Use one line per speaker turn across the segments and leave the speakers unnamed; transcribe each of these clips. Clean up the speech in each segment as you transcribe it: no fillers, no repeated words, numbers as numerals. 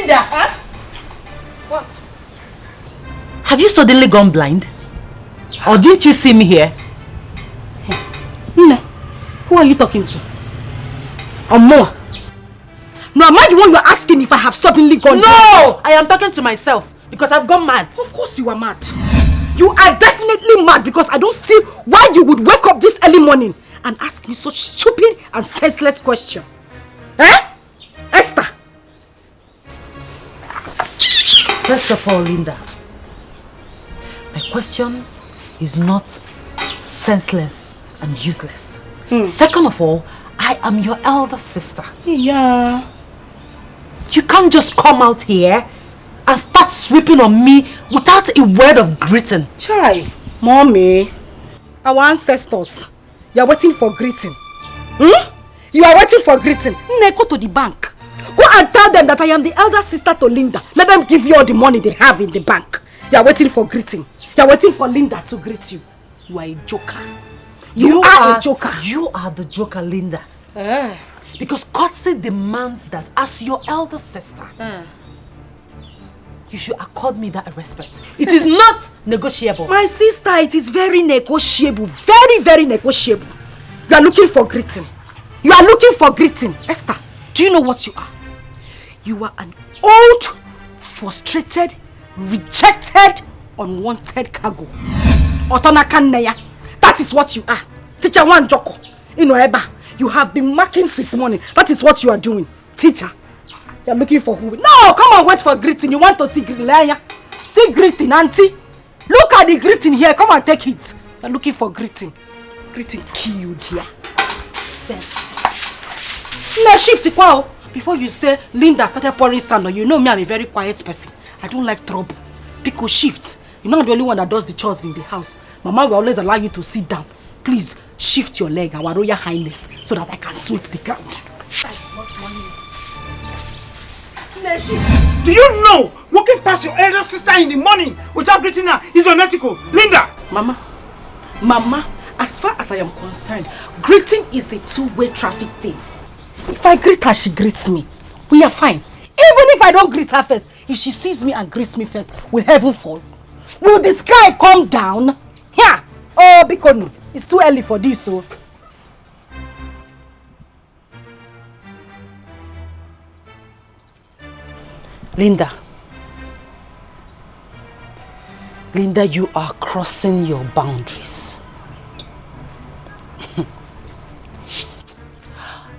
Linda!
Huh? What?
Have you suddenly gone blind? Or didn't you see me here?
Nne, who are you talking to? Omo. No, am I the one you're asking if I have suddenly gone blind?
No! I am talking to myself because I've gone mad.
Of course you are mad. You are definitely mad because I don't see why you would wake up this early morning and ask me such stupid and senseless question. Eh? Esther?
First of all, Linda, my question is not senseless and useless. Second of all, I am your elder sister.
Yeah.
You can't just come out here and start sweeping on me without a word of greeting.
Chai, Mommy, our ancestors, you are waiting for greeting. You are waiting for greeting. Nne, go to the bank. Go and tell them that I am the elder sister to Linda. Let them give you all the money they have in the bank. You are waiting for greeting. You are waiting for Linda to greet you. You are a joker. You are a joker.
You are the joker, Linda. Because courtesy demands that as your elder sister, you should accord me that respect. It is not negotiable.
My sister, it is very negotiable. Very, very negotiable. You are looking for greeting. You are looking for greeting. Esther, do you know what you are? You are an old, frustrated, rejected, unwanted cargo. Otonakanneya. That is what you are. Teacher one joko. Eba. You have been marking since morning. That is what you are doing. Teacher. You are looking for who? No, come on, wait for greeting. You want to see greeting? See greeting, auntie. Look at the greeting here. Come and take it. You are looking for greeting. Greeting killed here. Sense. No, shift it wow. Before you say Linda started pouring sand on you, know me, I'm a very quiet person. I don't like trouble. Pico shift. You're not the only one that does the chores in the house. Mama will always allow you to sit down. Please shift your leg, our Royal Highness, so that I can sweep the ground.
Do you know walking past your elder sister in the morning without greeting her is unethical? Linda!
Mama, as far as I am concerned, greeting is a two-way traffic thing. If I greet her, she greets me. We are fine. Even if I don't greet her first, if she sees me and greets me first, will heaven fall? Will the sky come down? Here! Oh, Bikonu, it's too early for this, so.
Linda, you are crossing your boundaries.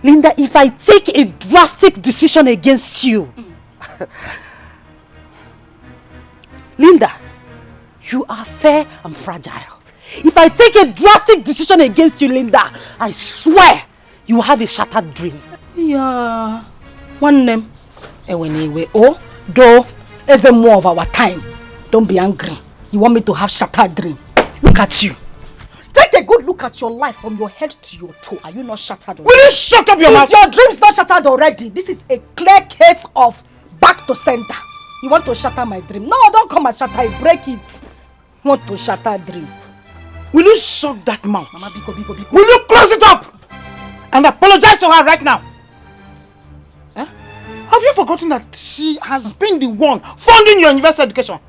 Linda, if I take a drastic decision against you, Linda, you are fair and fragile. If I take a drastic decision against you, Linda, I swear you have a shattered dream.
Yeah, one name. Anyway, oh, though, is more of our time. Don't be angry. You want me to have shattered dream? Look at you. Take a good look at your life from your head to your toe. Are you not shattered already?
Will you shut up your mouth?
Is your dreams not shattered already? This is a clear case of back to center. You want to shatter my dream? No, don't come and shatter it. Break it. You want to shatter dream?
Will you shut that mouth?
Mama, Biko.
Will you close it up? And apologize to her right now.
Huh?
Have you forgotten that she has been the one funding your university education?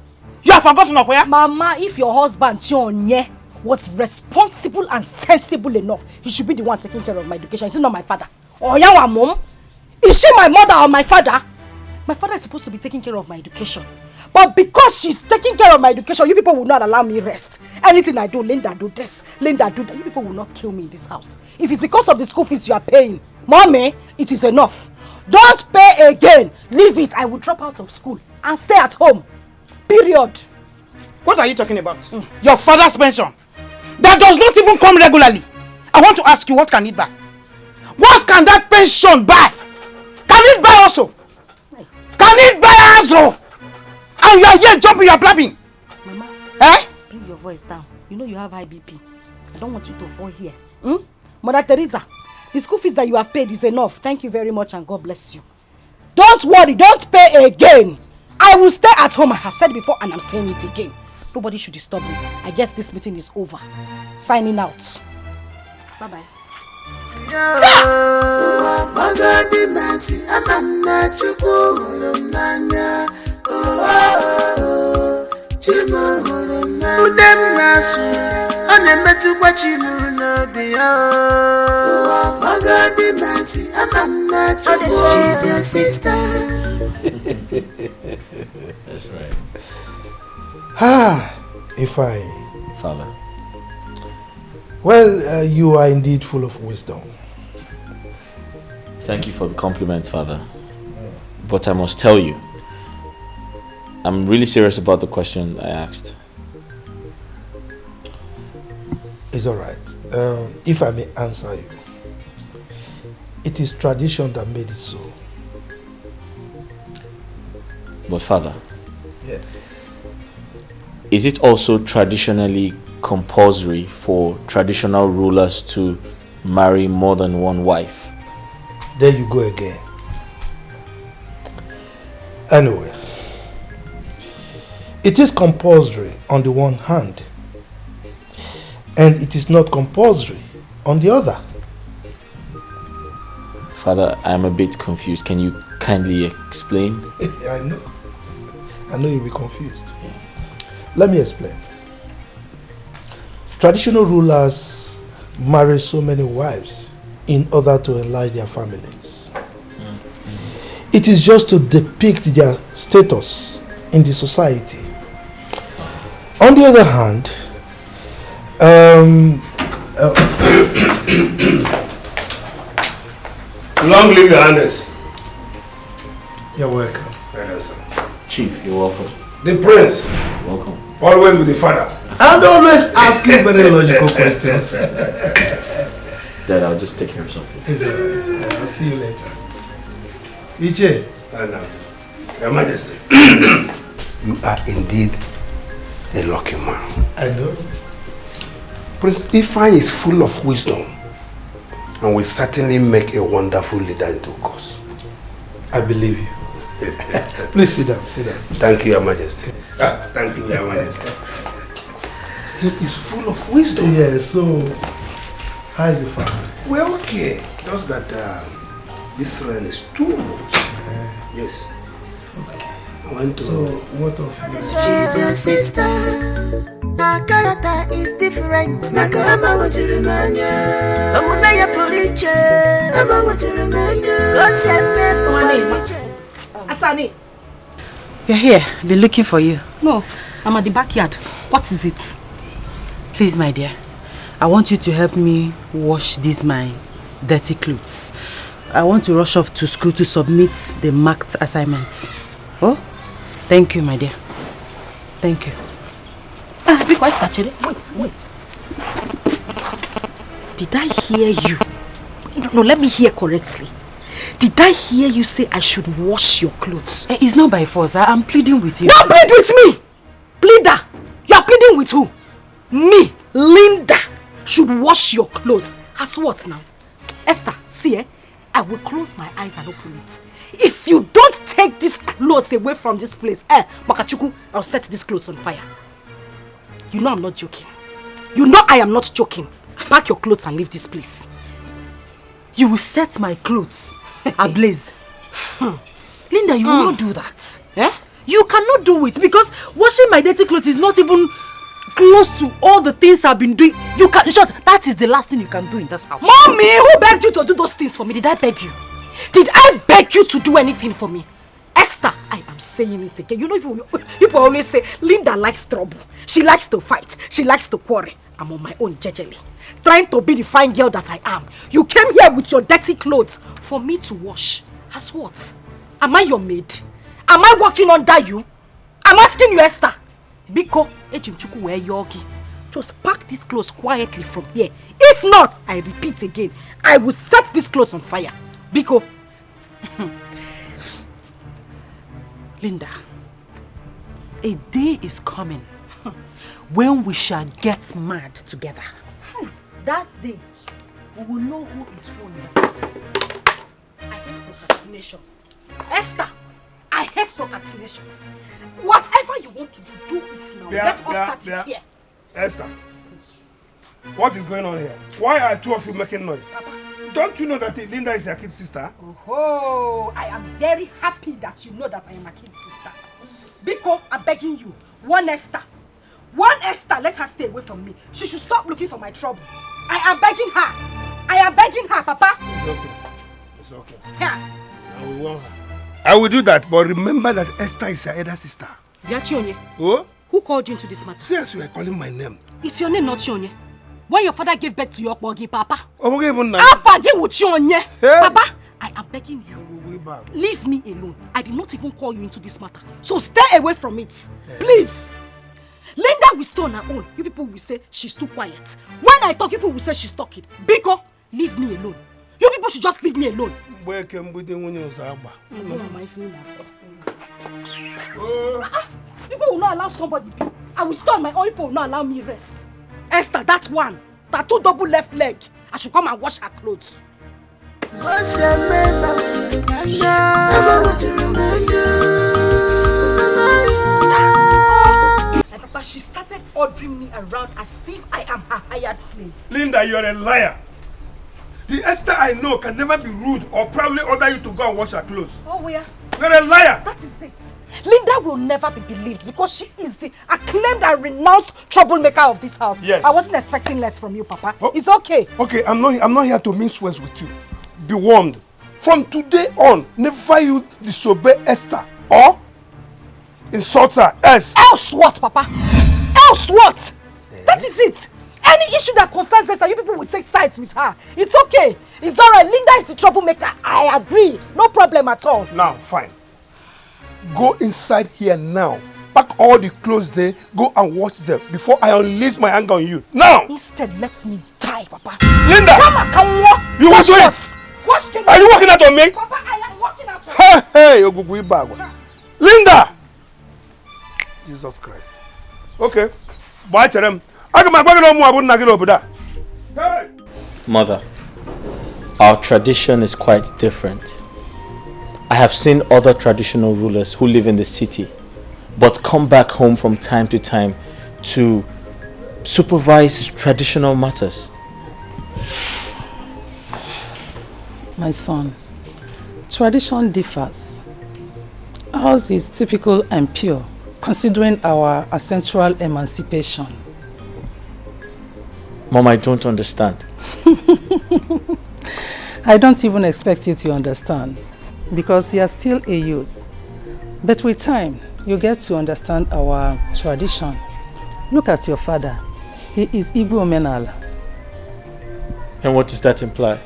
You have forgotten of where?
Mama, if your husband, Chionye, was responsible and sensible enough, he should be the one taking care of my education. Is he not my father? Or your mom? Is she my mother or my father? My father is supposed to be taking care of my education. But because she's taking care of my education, you people will not allow me rest. Anything I do, Linda do this, Linda do that. You people will not kill me in this house. If it's because of the school fees you are paying, Mommy, it is enough. Don't pay again. Leave it. I will drop out of school and stay at home. Period.
What are you talking about? Your father's pension. That does not even come regularly. I want to ask you, what can it buy? What can that pension buy? Can it buy also? Can it buy also? And you are here jumping, you are blabbing.
Mama, bring your voice down. You know you have high BP. I don't want you to fall here. Mother Teresa, the school fees that you have paid is enough. Thank you very much and God bless you. Don't worry, don't pay again. I will stay at home. I have said it before and I'm saying it again. Nobody should disturb me. I guess this meeting is over. Signing out. Bye-bye.
She's your sister.
That's right.
If I...
Father.
Well, you are indeed full of wisdom.
Thank you for the compliments, Father. But I must tell you, I'm really serious about the question I asked.
It's alright. If I may answer you, it is tradition that made it so.
But Father,
yes,
is it also traditionally compulsory for traditional rulers to marry more than one wife?
There you go again. Anyway, it is compulsory on the one hand, and it is not compulsory on the other.
Father, I'm a bit confused. Can you kindly explain?
I know you'll be confused. Let me explain. Traditional rulers marry so many wives in order to enlarge their families. It is just to depict their status in the society. On the other hand,
long live your highness.
You're welcome.
Chief, you're welcome.
The prince.
Welcome.
Always with the father.
And always asking very logical questions.
Dad, I'll just take care of something.
It's alright. I'll see you later. Iche.
Your Majesty, you are indeed a lucky man.
I know.
Prince Ifeanyi is full of wisdom and will certainly make a wonderful leader in due course.
I believe you. Please sit down, sit down.
Thank you, Your Majesty. Thank you, Your Majesty. He is full of wisdom.
Yeah, so how is the family?
Well, okay. Just that this rain is too much. Yes.
Okay.
I went to...
So, what of you?
She's your sister. Her character is different. Nakama wajurimanya. Amunaya police. Ama wajurimanya.
Asani.
You're here. Been looking for you.
No, I'm at the backyard. What is it?
Please, my dear, I want you to help me wash these my dirty clothes. I want to rush off to school to submit the marked assignments. Oh, thank you, my dear. Thank you.
Because actually, wait. Did I hear you? No, let me hear correctly. Did I hear you say I should wash your clothes?
It's not by force. I'm pleading with you.
Don't plead with me! Pleader! You are pleading with who? Me, Linda, should wash your clothes. As what now? Esther, see, I will close my eyes and open it. If you don't take these clothes away from this place, Bakachuku, I'll set these clothes on fire. You know I'm not joking. You know I am not joking. Pack your clothes and leave this place.
You will set my clothes ablaze. Linda, you will not do that. You cannot do it because washing my dirty clothes is not even close to all the things I've been doing. You can, in short, that is the last thing you can do in this house.
Mommy, who begged you to do those things for me? Did I beg you? Did I beg you to do anything for me? Esther, I am saying it again. You know, people always say, Linda likes trouble. She likes to fight. She likes to quarrel. I'm on my own, jejely, trying to be the fine girl that I am. You came here with your dirty clothes for me to wash. As what? Am I your maid? Am I working under you? I'm asking you, Esther. Biko, Ejimchuku wear yogi. Just pack these clothes quietly from here. If not, I repeat again, I will set these clothes on fire. Biko.
Linda, a day is coming when we shall get mad together. That day, we will know who is who in this house.
I hate procrastination. Esther, I hate procrastination. Whatever you want to do it now. Let us start it here.
Esther, what is going on here? Why are two of you making noise?
Papa,
Don't you know that Linda is your kid's sister?
Oh, I am very happy that you know that I am a kid's sister. Biko, I'm begging you. One Esther, let her stay away from me. She should stop looking for my trouble. I am begging her, Papa.
It's okay.
Yeah.
I will warn her. I will do that, but remember that Esther is your elder sister.
Yachionye.
Oh?
Who called you into this matter?
See as you are calling my name.
It's your name, not Chionye. When your father gave birth to your bogi, Papa.
Oh, okay,
I forgive with Chionye. Hey. Papa, I am begging you. Leave me alone. I did not even call you into this matter. So stay away from it. Hey. Please. Linda will stay on her own. You people will say she's too quiet. When I talk, people will say she's talking. Biko, leave me alone. You people should just leave me alone. People will not allow somebody. I will stone my own. People will not allow me rest. Esther, that one. Tattoo double left leg. I should come and wash her clothes. Papa, she started ordering me around as if I am her hired slave.
Linda, you're a liar. The Esther I know can never be rude or probably order you to go and wash her clothes.
Oh, where?
You're a liar.
That is it. Linda will never be believed because she is the acclaimed and renounced troublemaker of this house.
Yes.
I wasn't expecting less from you, Papa.
Oh.
It's okay.
Okay, I'm not here to mince words with you. Be warned. From today on, never you disobey Esther or insult her. Else
what, Papa? Else what? That is it. Any issue that concerns Esther, you people will take sides with her. It's okay. It's alright. Linda is the troublemaker. I agree. No problem at all.
Now, fine. Go inside here now. Pack all the clothes there. Go and wash them before I unleash my anger on you. Now!
Instead, let me die, Papa.
Linda!
Come on, come on.
You want to do it? Are you working out on me?
Papa, I am working out on
you. Hey! Linda! Jesus Christ. Okay. Bye, Cherem.
Mother, our tradition is quite different. I have seen other traditional rulers who live in the city but come back home from time to time to supervise traditional matters.
My son, tradition differs. Ours is typical and pure, considering our ancestral emancipation.
Mom, I don't understand.
I don't even expect you to understand, because you are still a youth. But with time, you get to understand our tradition. Look at your father. He is Igbo Menal.
And what does that imply?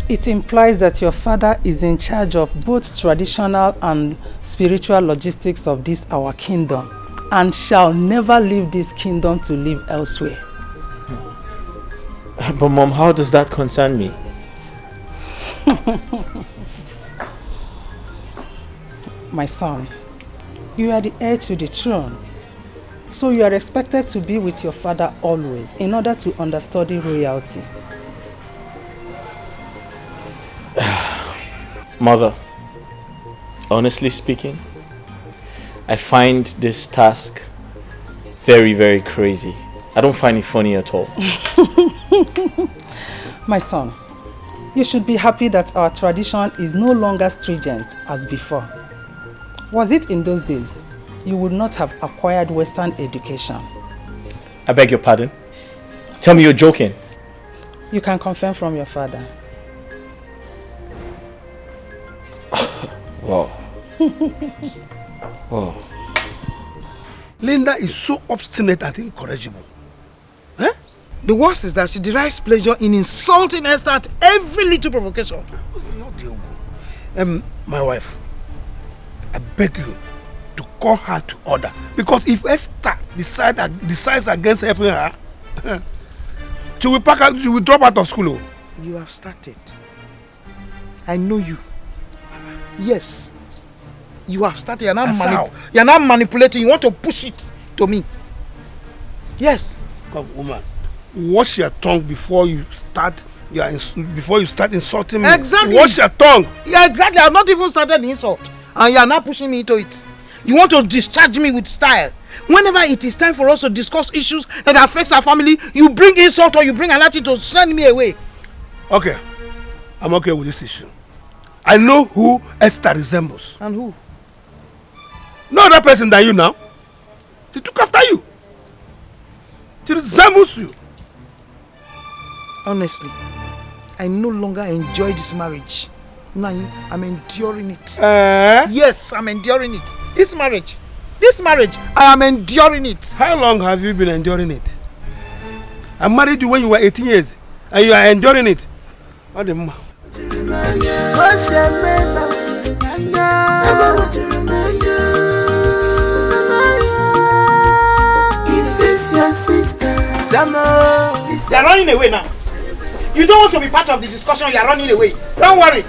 It implies that your father is in charge of both traditional and spiritual logistics of this our kingdom, and shall never leave this kingdom to live elsewhere.
But Mom, how does that concern me?
My son, you are the heir to the throne, so you are expected to be with your father always in order to understudy royalty.
Mother, honestly speaking, I find this task very, very crazy. I don't find it funny at all.
My son, you should be happy that our tradition is no longer stringent as before. Was it in those days, you would not have acquired Western education.
I beg your pardon? Tell me you're joking.
You can confirm from your father.
Wow. Wow.
Linda is so obstinate and incorrigible.
The worst is that she derives pleasure in insulting Esther at every little provocation.
My wife, I beg you to call her to order. Because if Esther decides against helping her, she will drop out of school.
You have started. I know you. Yes. You have started. You're not manipulating. You want to push it to me. Yes.
Come, woman. Wash your tongue before you start insulting me.
Exactly.
Wash your tongue.
Yeah, exactly. I've not even started the insult. And you are now pushing me into it. You want to discharge me with style. Whenever it is time for us to discuss issues that affects our family, you bring insult or you bring Alichi to send me away.
Okay, I'm okay with this issue. I know who Esther resembles.
And who?
No other person than you now. She took after you. She resembles you.
Honestly, I no longer enjoy this marriage. Now I'm enduring it. Yes, I'm enduring it. This marriage, I am enduring it.
How long have you been enduring it? I married you when you were 18 years and you are enduring it. What the ma?
Is this your sister?
You are running away now. You don't want to be part of the discussion, you are running away. Don't worry.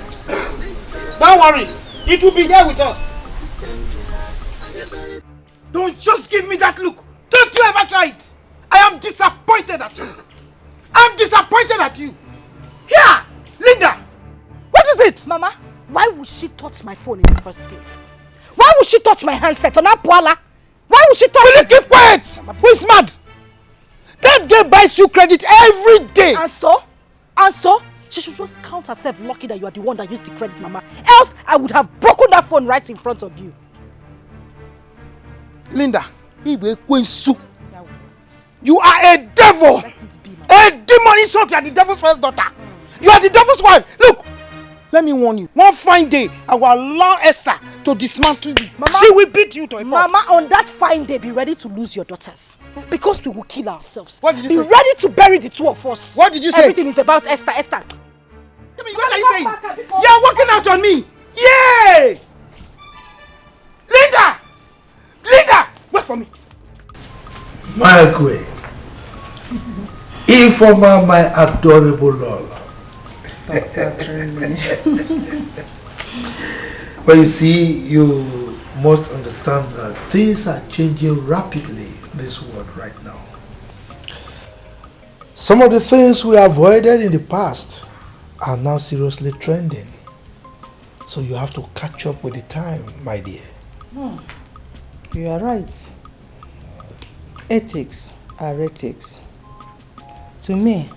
Don't worry. It will be there with us. Don't just give me that look. Don't you ever try it. I am disappointed at you. I'm disappointed at you. Here, Linda. What is it?
Mama, why would she touch my phone in the first place? Why would she touch my handset on Apuala? Why would she touch
it? Will you keep quiet? Who is mad? That girl buys you credit every day.
And so? And so? She should just count herself lucky that you are the one that used the credit, Mama. Else, I would have broken that phone right in front of you.
Linda, you are a devil. A demon in short, you are the devil's first daughter. You are the devil's wife. Look, let me warn you. One fine day, I will allow Esther to dismantle you.
Mama,
she will beat you to a pulp.
Mama, on that fine day, be ready to lose your daughters. Because we will kill ourselves.
What did you
say?
Be
ready to bury the two of us.
What did you say?
Everything is about Esther.
What are you saying? You are working out on me. Yay! Linda! Wait for me.
My queen. Informer, my adorable Lola.
Stop flattering me.
But you see, you must understand that things are changing rapidly in this world right now. Some of the things we avoided in the past are now seriously trending. So you have to catch up with the time, my dear.
You are right. Ethics are ethics. To me,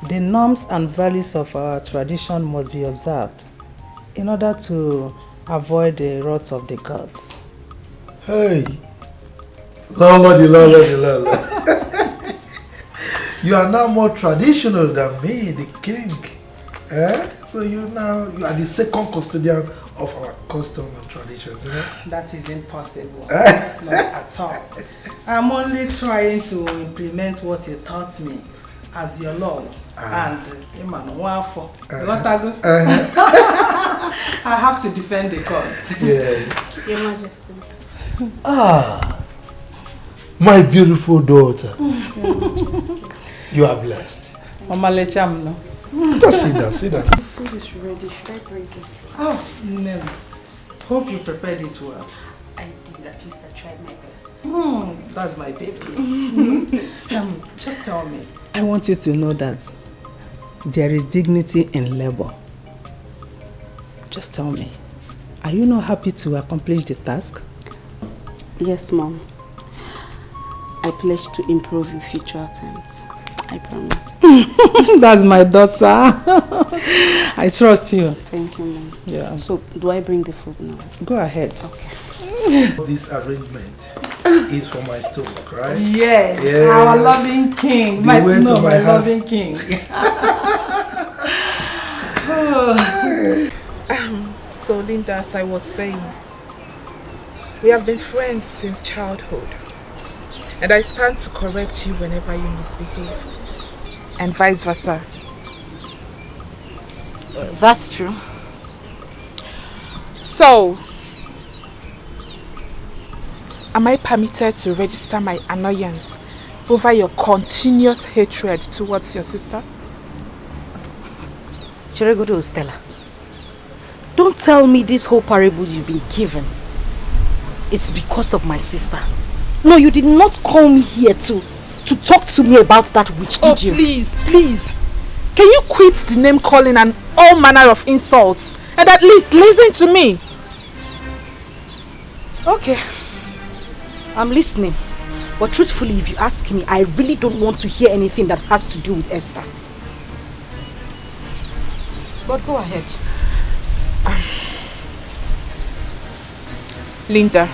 the norms and values of our tradition must be observed in order to avoid the wrath of the gods.
Hey, Lola. You are now more traditional than me, the king. So you are the second custodian of our custom and traditions, you know?
That is impossible. Not at all. I'm only trying to implement what you taught me as your Lord. And I have to defend the cause.
Yes.
Your Majesty.
My beautiful daughter. You are blessed. Just sit down.
The food is ready. Should I bring it?
Oh, no. Hope you prepared it well.
I did. At least I tried my best.
That's my baby. Just tell me. I want you to know that there is dignity in labor. Just tell me, are you not happy to accomplish the task?
Yes, Mom. I pledge to improve in future attempts. I promise.
That's my daughter. I trust you.
Thank you, Mom.
Yeah.
So, do I bring the food now?
Go ahead.
Okay.
This arrangement is for my stomach, right?
Yes, our loving king. My loving king.
So, Linda, as I was saying, we have been friends since childhood. And I stand to correct you whenever you misbehave. And vice versa.
That's true.
So, am I permitted to register my annoyance over your continuous hatred towards your sister?
Chiregodo Stella, don't tell me this whole parable you've been given. It's because of my sister. No, you did not call me here to talk to me about that witch, did you?
Please. Can you quit the name calling and all manner of insults and at least listen to me?
Okay. I'm listening. But truthfully, if you ask me, I really don't want to hear anything that has to do with Esther.
But go ahead.
Linda,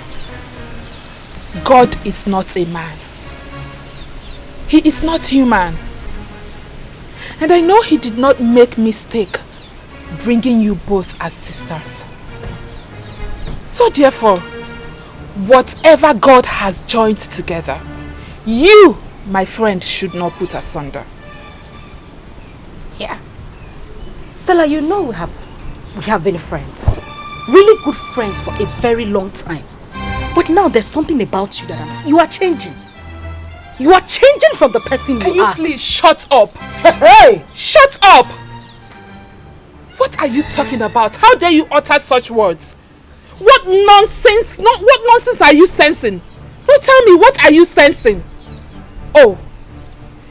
God is not a man. He is not human. And I know he did not make mistake bringing you both as sisters. So therefore, whatever God has joined together, you, my friend, should not put asunder.
Yeah. Stella, you know we have been friends. Really good friends for a very long time. But now there's something about you that you are changing. You are changing from the person you are.
Can you please shut up?
Hey!
Shut up! What are you talking about? How dare you utter such words? What nonsense? What nonsense are you sensing? No, tell me, what are you sensing? Oh,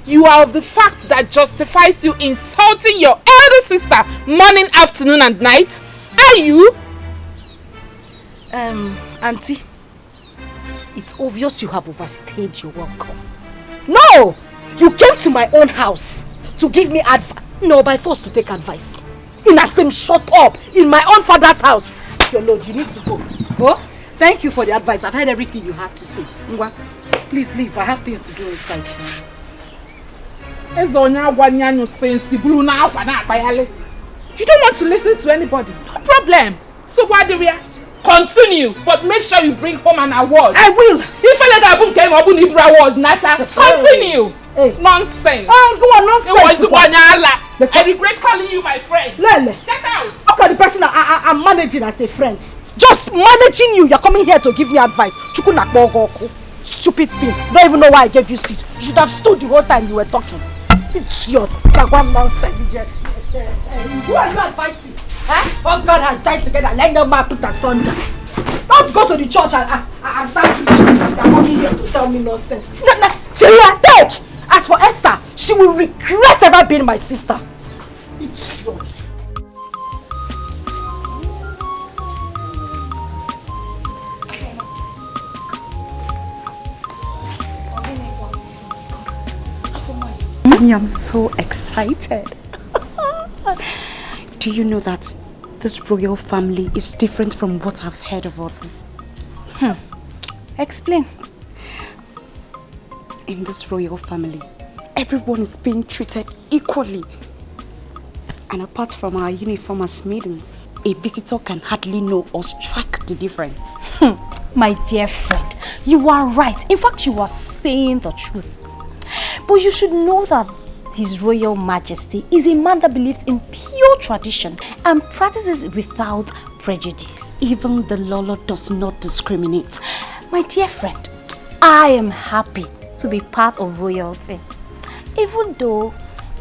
you are of the fact that justifies you insulting your elder sister morning, afternoon and night? Are you?
Auntie, it's obvious you have overstayed your welcome. No! You came to my own house to give me advice. No, by force to take advice. Shut up! In my own father's house. Your lord, you need to go. Go? Thank you for the advice. I've heard everything you have to say. Ngwa, please leave. I have things to do inside.
You don't want to listen to anybody. No problem. So why do we continue? But make sure you bring home an award.
I will.
Continue.
Hey.
Nonsense.
Go on, nonsense.
I regret calling you my friend.
Lele.
Get out.
Look at the person I'm managing as a friend. Just managing you. You're coming here to give me advice. Stupid thing. Don't even know why I gave you seat. You should have stood the whole time you were talking. Idiot. Nonsense. Who are you advising? Oh, God has died together. Let no man put asunder. Don't go to the church and start preaching. You're coming here to tell me nonsense. Cheria, take! As for Esther, she will regret ever being my sister. Idiot.
I am so excited. Do you know that this royal family is different from what I've heard of others?
Explain.
In this royal family, everyone is being treated equally. And apart from our uniform as maidens, a visitor can hardly know or strike the difference.
My dear friend, you are right. In fact, you are saying the truth. But you should know that His Royal Majesty is a man that believes in pure tradition and practices without prejudice.
Even the Lolo does not discriminate.
My dear friend, I am happy to be part of royalty, even though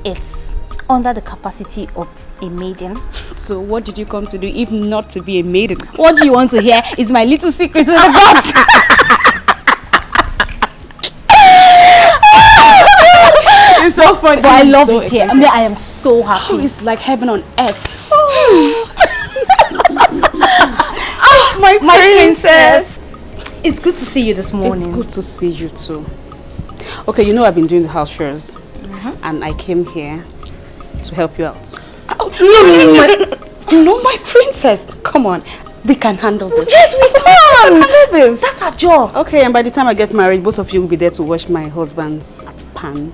it's under the capacity of a maiden.
So what did you come to do if not to be a maiden?
What do you want to hear is my little secret to the gods.
It's so funny.
But I love it here. I mean, I am so happy.
Oh, it's like heaven on earth.
My princess. It's good to see you this morning.
It's good to see you too. Okay, you know I've been doing the house chores, and I came here to help you out. No, my princess. Come on, we can handle this.
Yes, we can. That's our job.
Okay, and by the time I get married, both of you will be there to wash my husband's pan.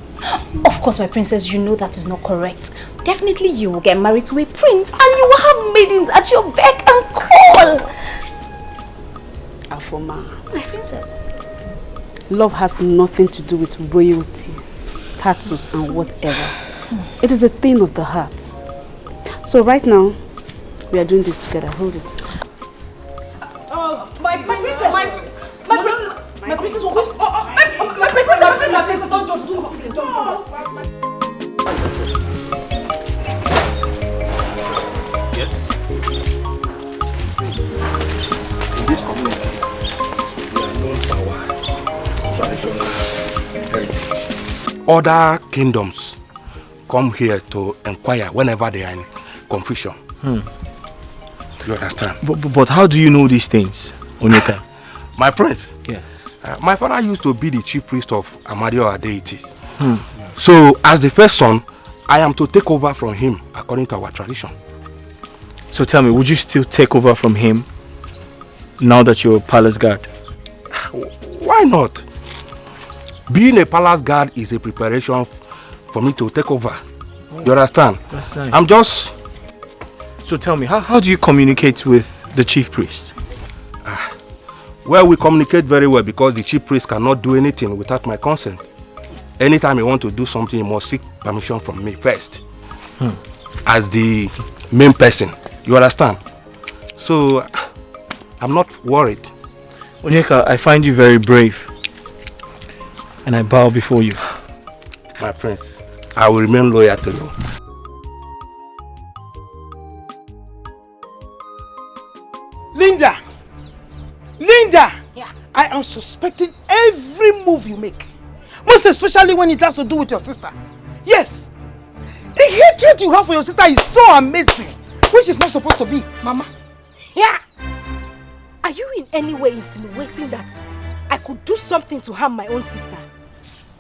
Of course, my princess, you know that is not correct. Definitely you will get married to a prince and you will have maidens at your beck and call.
Afoma,
my princess.
Love has nothing to do with royalty, status and whatever. It is a thing of the heart. So right now, we are doing this together. Hold it.
Oh, my princess, my princess, my princess, don't do this.
Yes. In this community, we are known for our traditional heritage. Other kingdoms come here to inquire whenever they are in confusion. You understand?
But how do you know these things, Onyeka?
My prince?
Yes.
My father used to be the chief priest of Amadio deity. So, as the first son, I am to take over from him according to our tradition.
So tell me, would you still take over from him now that you're a palace guard?
Why not? Being a palace guard is a preparation for me to take over. You understand?
That's nice.
I'm just...
So tell me, how do you communicate with the chief priest?
Well, we communicate very well because the chief priest cannot do anything without my consent. Anytime you want to do something, you must seek permission from me first. As the main person. You understand? So, I'm not worried.
Onyeka, I find you very brave. And I bow before you.
My prince, I will remain loyal to you.
Linda! Linda! Yeah. I am suspecting every move you make. Most especially when it has to do with your sister. Yes. The hatred you have for your sister is so amazing. Which is not supposed to be.
Mama. Yeah. Are you in any way insinuating that I could do something to harm my own sister?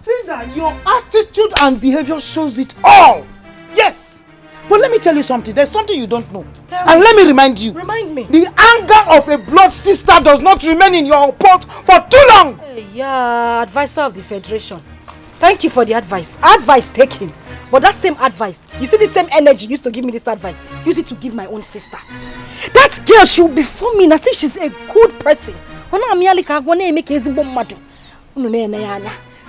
Linda, your attitude and behavior shows it all. Yes. But let me tell you something. There's something you don't know. And let me remind you.
Remind me.
The anger of a blood sister does not remain in your pot for too long.
Hey, yeah, advisor of the Federation. Thank you for the advice. Advice taken. But that same advice, you see the same energy used to give me this advice, use it to give my own sister. That girl, she will be forming as if she's a good person.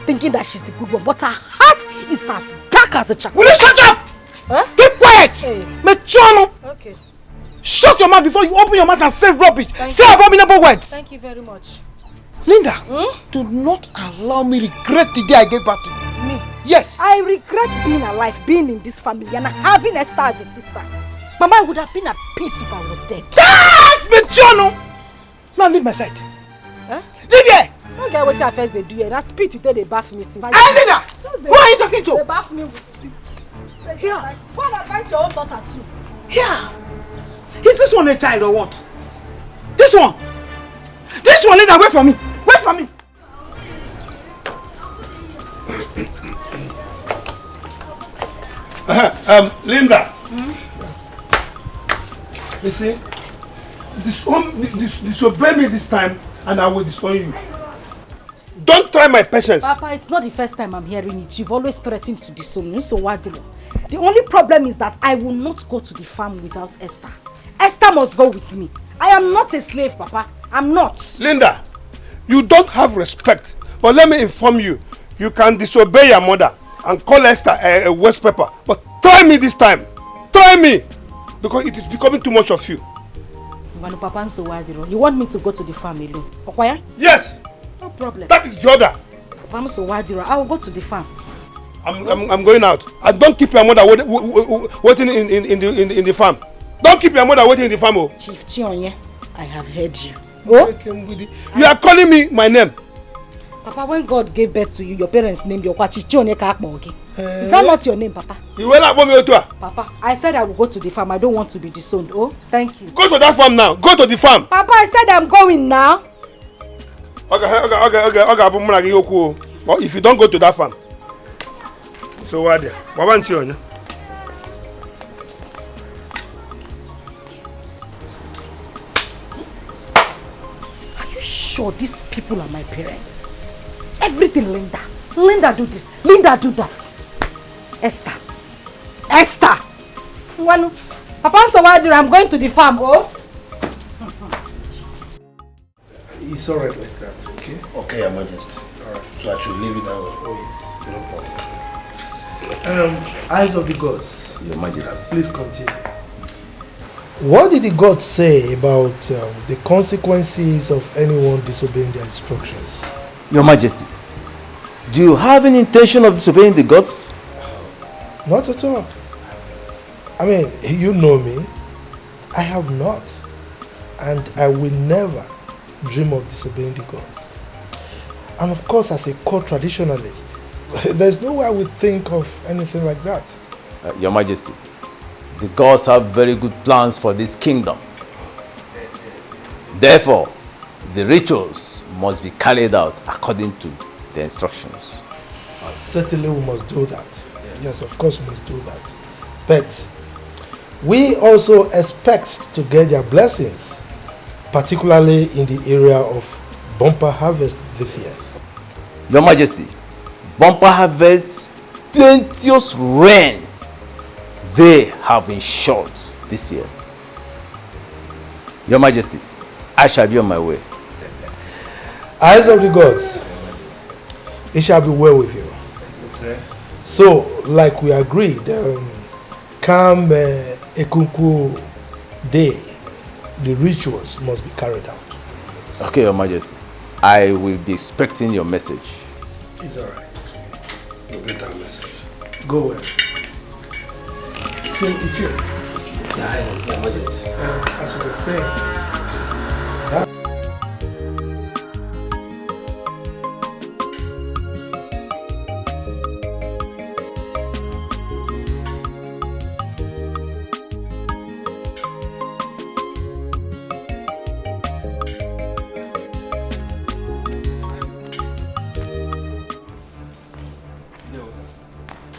Thinking that she's the good one, but her heart is as dark as a charcoal.
Will you shut up? Huh? Keep quiet!
Hey. Okay.
Shut your mouth before you open your mouth and say rubbish. Say abominable words.
Thank you very much.
Linda, do not allow me regret the day I gave birth to you.
Me?
Yes.
I regret being alive, being in this family, and having Esther as a sister. Mama, I would have been at peace if I was dead.
Now leave my side.
Huh?
Leave here!
Don't get what your first they do here. That spit you tell they bath me.
Hey, Linda! Who are you talking to?
They bath me with spit.
Here.
Go and advise your own daughter too.
Here. Is this one a child or what? This one? This one, Linda, wait for me. Wait for me.
Linda. You see, disobey me this time and I will disown you. Don't try my patience.
Papa, it's not the first time I'm hearing it. You've always threatened to disown me, so why do you? The only problem is that I will not go to the farm without Esther. Esther must go with me. I am not a slave, Papa. I'm not.
Linda, you don't have respect. But let me inform you, you can disobey your mother and call Esther a waste paper. But try me this time. Try me. Because it is becoming too much of you.
You want me to go to the farm alone? Okay?
Yes.
No problem.
That is the order.
I will go to the farm.
I'm going out. And don't keep your mother waiting in the farm. Don't keep your mother waiting in the farm. Oh.
Chief Chionye, I have heard you. Go.
You are calling me my name.
Papa, when God gave birth to you, your parents named you Chief Chionye Kakmogi. Is that not your name, Papa?
You will not me.
Papa, I said I will go to the farm. I don't want to be disowned. Oh, thank you.
Go to that farm now. Go to the farm.
Papa, I said I'm going now.
Okay. But if you don't go to that farm, so what there? Are
you sure these people are my parents? Everything, Linda. Linda do this. Linda do that. Esther. Papa, so why do I'm going to the farm? Oh.
It's alright like that, okay?
Okay, Your Majesty.
Alright.
So I should leave it that way.
Oh yes, no problem. Eyes of the gods.
Your Majesty.
Please continue. What did the gods say about the consequences of anyone disobeying their instructions?
Your Majesty, do you have any intention of disobeying the gods?
Not at all. I mean, you know me. I have not. And I will never dream of disobeying the gods. And of course, as a court traditionalist, there's no way I would think of anything like that.
Your Majesty, the gods have very good plans for this kingdom. Therefore, the rituals must be carried out according to the instructions.
Certainly we must do that. Yes, of course we must do that. But We also expect to get their blessings, particularly in the area of bumper harvest this year.
Your Majesty, bumper harvests, plenteous rain, they have been short this year. Your Majesty, I shall be on my way.
Eyes of the gods, it shall be well with you. So, like we agreed, come Ekunku Day, the rituals must be carried out.
Okay, Your Majesty. I will be expecting your message.
It's all right. You'll get that message. Go well. So, Uju, Your Majesty, as we were saying,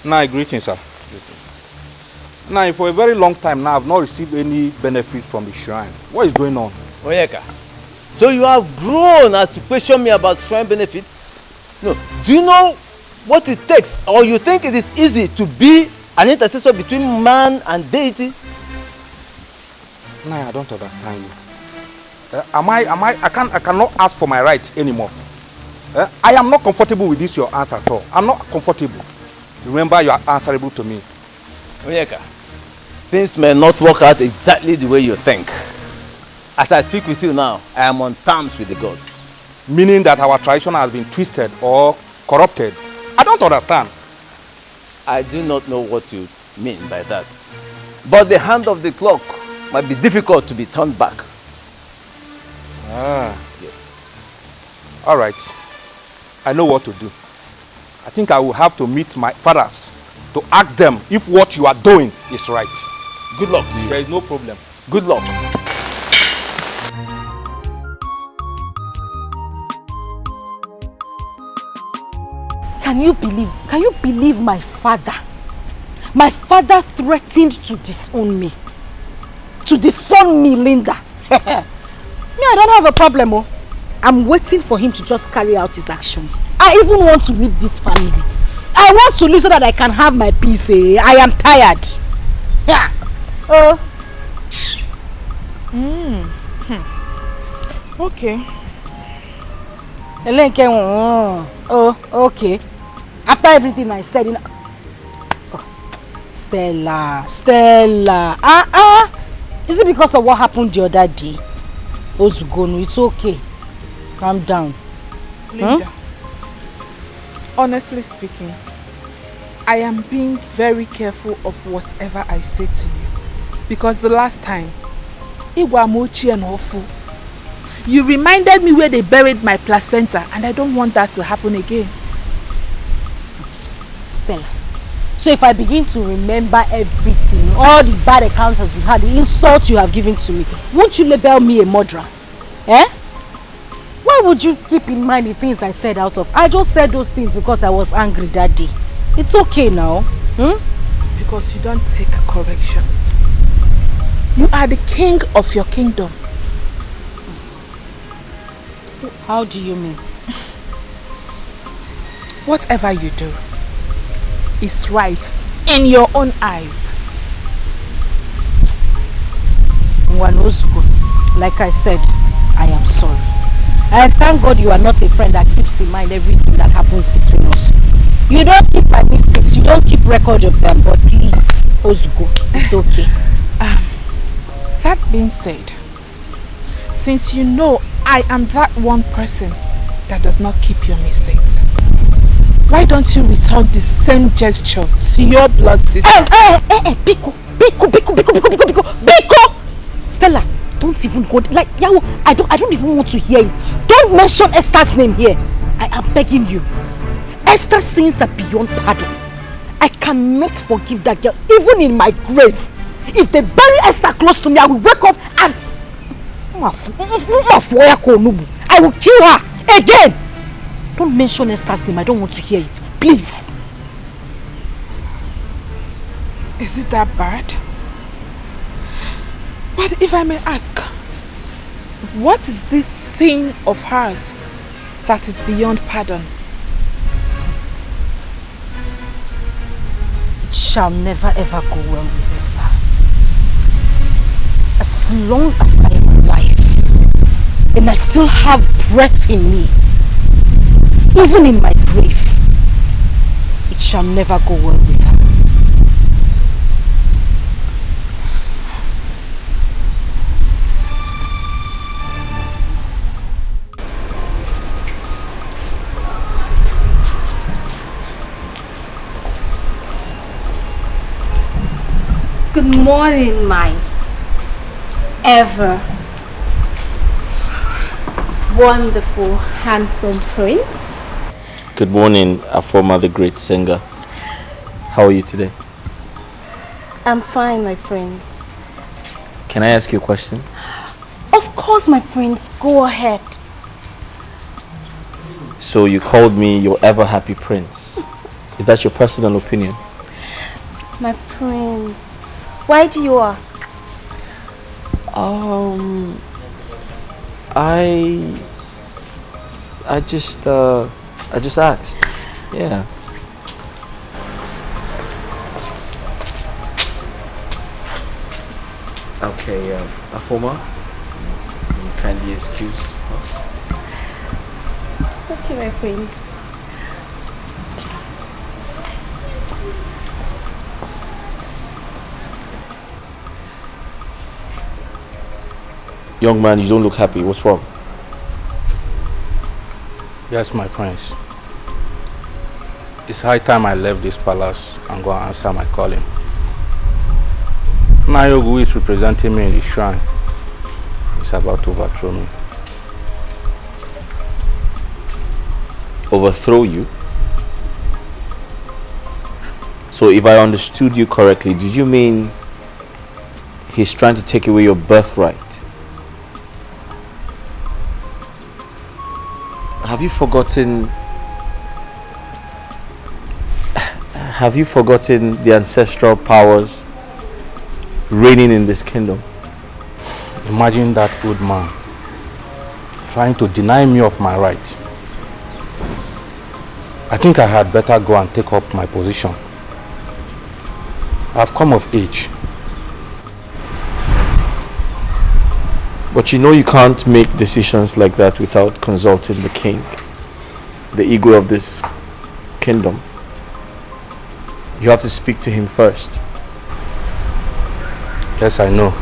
Now, greetings, sir. Greetings. Now, for a very long time now, I've not received any benefit from the shrine. What is going on?
Onyeka, so you have grown as to question me about shrine benefits? No. Do you know what it takes, or you think it is easy to be an intercessor between man and deities?
No, I don't understand you. I cannot ask for my right anymore. I am not comfortable with this your answer at all. I'm not comfortable. Remember, you are answerable to me.
Onyeka, things may not work out exactly the way you think. As I speak with you now, I am on terms with the gods.
Meaning that our tradition has been twisted or corrupted. I don't understand.
I do not know what you mean by that. But the hand of the clock might be difficult to be turned back.
Ah.
Yes.
All right. I know what to do. I think I will have to meet my fathers to ask them if what you are doing is right.
Good luck to you.
There is no problem.
Good luck.
Can you believe my father? My father threatened to disown me. To disown me, Linda. Me, I don't have a problem, oh. I'm waiting for him to just carry out his actions. I even want to leave this family. I want to leave so that I can have my peace. Eh? I am tired. Yeah. Oh.
Okay.
Oh, okay. After everything I said, Stella. Is it because of what happened the other day? Ozugonu, it's okay. Calm down.
Linda, honestly speaking, I am being very careful of whatever I say to you. Because the last time, Iwamochi and Ofu, you reminded me where they buried my placenta, and I don't want that to happen again.
Stella, so if I begin to remember everything, all the bad encounters we had, the insults you have given to me, won't you label me a murderer? Eh? Why would you keep in mind the things I said out of? I just said those things because I was angry that day. It's okay now.
Because you don't take corrections. You are the king of your kingdom.
How do you mean?
Whatever you do is right in your own eyes.
Like I said, I am sorry. And thank God you are not a friend that keeps in mind everything that happens between us. You don't keep my mistakes, you don't keep record of them, but please, Ozuko, it's okay.
That being said, since you know I am that one person that does not keep your mistakes, why don't you return the same gesture to your blood sister?
Biko! Stella, don't even go, like, Yawo, I don't even want to hear it. Don't mention Esther's name here. I am begging you. Esther's sins are beyond pardon. I cannot forgive that girl, even in my grave. If they bury Esther close to me, I will wake up and I will kill her again. Don't mention Esther's name. I don't want to hear it. Please.
Is it that bad? But if I may ask, what is this sin of hers that is beyond pardon?
It shall never ever go well with Esther. As long as I am alive and I still have breath in me, even in my grave, it shall never go well with her.
Good morning, my ever wonderful, handsome prince.
Good morning, Afoma, the great singer. How are you today?
I'm fine, my prince.
Can I ask you a question?
Of course, my prince. Go ahead.
So you called me your ever happy prince. Is that your personal opinion?
My prince, why do you ask?
I just asked. Yeah. Okay, Afoma, you kindly excuse us.
Okay, my prince.
Young man, you don't look happy. What's wrong?
Yes, my prince. It's high time I left this palace and go and answer my calling. Nayogu, who is representing me in the shrine, is about to overthrow me.
Overthrow you? So if I understood you correctly, did you mean he's trying to take away your birthright? Have you forgotten the ancestral powers reigning in this kingdom?
Imagine that old man trying to deny me of my right. I think I had better go and take up my position. I've come of age.
But you know you can't make decisions like that without consulting the king, the ego of this kingdom. You have to speak to him first.
Yes, I know,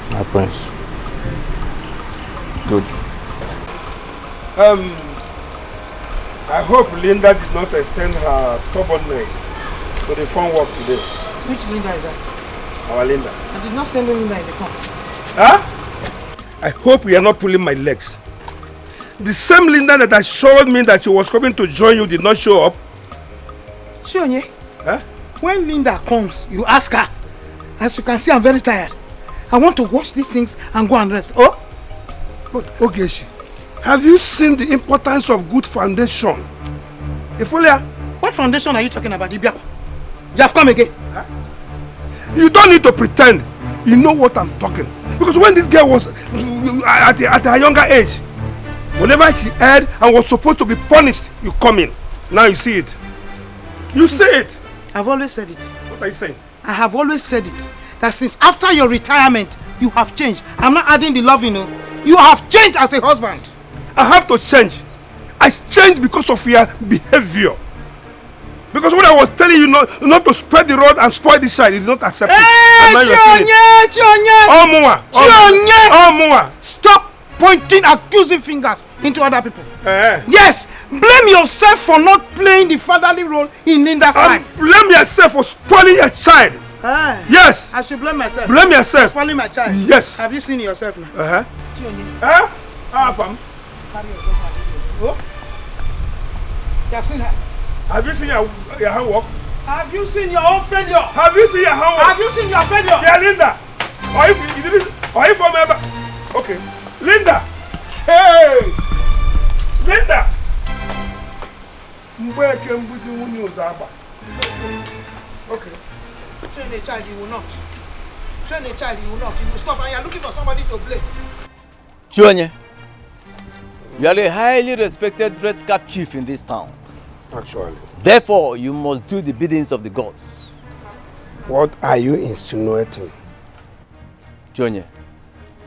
my prince.
Good.
I hope Linda did not extend her stubbornness to the phone work today.
Which Linda is that?
Our Linda.
I did not send Linda in the phone.
Huh? I hope you are not pulling my legs. The same Linda that assured me that she was coming to join you did not show up.
Shionye,
huh?
When Linda comes, you ask her. As you can see, I'm very tired. I want to wash these things and go and rest. Oh?
But Ogeshi, have you seen the importance of good foundation? Ifolia?
What foundation are you talking about, Ibiako? You have come again.
Huh? You don't need to pretend. You know what I'm talking. Because when this girl was at her younger age, whenever she erred and was supposed to be punished, you come in. Now you see it. You say it.
I've always said it.
What are you saying?
I have always said it. That since after your retirement, you have changed. I'm not adding the love, you know. You have changed as a husband.
I have to change. I changed because of your behavior. Because when I was telling you not to spread the rod and spoil the child, you did not accept it.
Stop pointing accusing fingers into other people. Yes, blame yourself for not playing the fatherly role in Linda's life.
Blame yourself for spoiling your child. Yes.
I should blame myself.
Blame yourself.
For spoiling my child.
Yes.
Have you seen yourself now?
Fam.
Oh? You have seen her?
Have you seen your handwork?
Have you seen your own failure?
Have you seen your handwork?
Have you seen your failure?
Yeah, Linda. Or if I'm ever... Okay. Linda. Hey. Linda. Okay.
Train a child, you will not. train a child, you will not. You will stop and you are looking for somebody to blame.
Chionye, you are a highly respected red cap chief in this town.
Actually.
Therefore, you must do the biddings of the gods.
What are you insinuating?
Chionye,